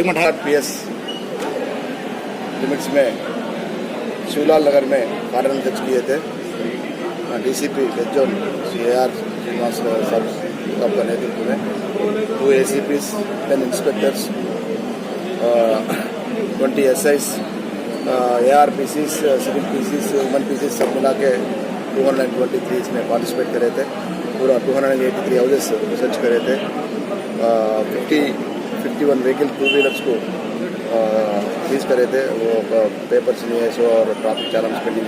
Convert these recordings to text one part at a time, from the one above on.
PS limits में शिवलाल नगर में कारण दर्ज किए थे। DCP west zone AR Srinivas साहब का नेतृत्व में 2 ACPs, 10 inspectors, 20 SIs, ARPCs, civil PCs, woman PCs सब मिला के 223 इसमें पार्टिसिपेट करे थे। पूरा 283 हाउसेस सर्च करे थे। 51 व्हीकल 2 व्हीलर्स को सीज करे थे। वो पेपर्स नहीं है सो और ट्रैफिक चालान पेंडिंग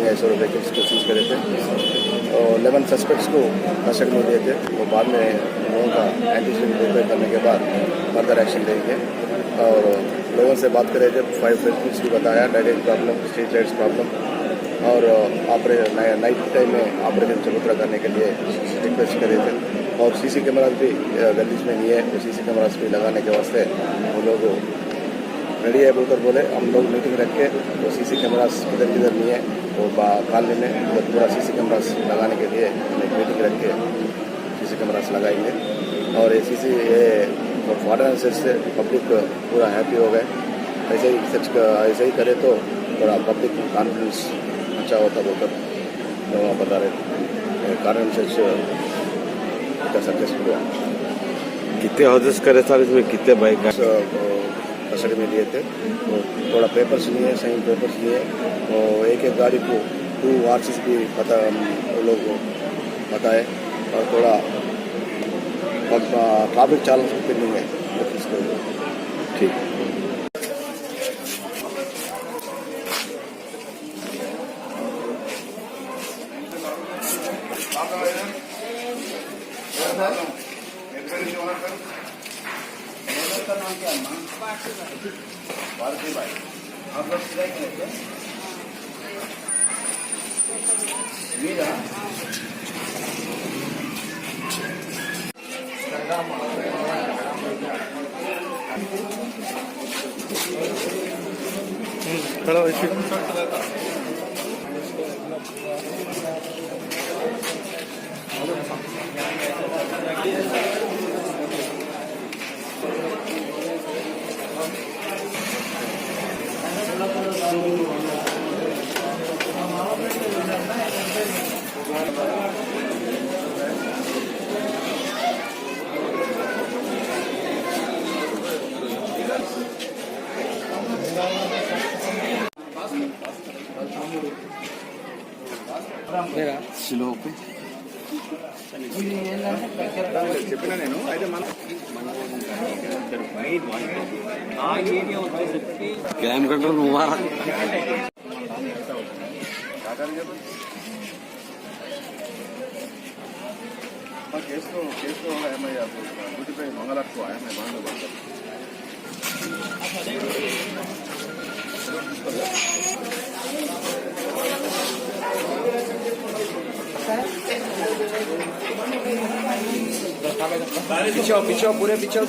है सो व्हीकल्स को सीज करे थे। और 11 सस्पेक्ट्स को कस्टडी में लिए थे। वो बाद में लोगों का एंटीसिपेट वेरीफाई करने के बाद फर्दर एक्शन लेंगे। और लोगों से बात करे थे 5 वेहिकल्स की बताया, ड्राइनेज प्रॉब्लम, स्ट्रीट लाइट्स प्रॉब्लम और नाइट टाइम में ऑपरेशन चबूतरा करने के लिए रिक्वेस्ट करे थे। और CC कैमराज भी गलीज में नहीं है, तो CC कैमराज भी लगाने के वास्ते वो लोग रेडी है बोलकर बोले। हम लोग मीटिंग रख के तो CC कैमराज किधर नहीं है वो कॉलोनी में पूरा CC कैमराज लगाने के लिए एक मीटिंग रख के CC कैमराज लगाएंगे। और ये वार्डन सेट से पब्लिक पूरा हैप्पी हो गए। ऐसे ही करे तो थोड़ा पब्लिक कॉन्फिडेंस अच्छा होता बोलकर वहाँ बता रहे थे। कारण से सक्सेसफुल हुआ। कितने हाउसेस करे सर, इसमें कितने बाइक कस्टडी में लिए थे। तो थोड़ा पेपर्स नहीं है, सही पेपर्स नहीं है। और एक गाड़ी को 2 RCs भी पता वो लोग बताए। और थोड़ा ट्रैफिक चालान पेंडिंग है। ठीक। खड़ा हो చెప్పినా నేను అయితే క్రైమ్ కంట్రోల్ ముబారక్ కేసులో ఏమయ్యా డ్యూటీపై మంగళకు ఆయన బాగా पीछे पूरे पीछे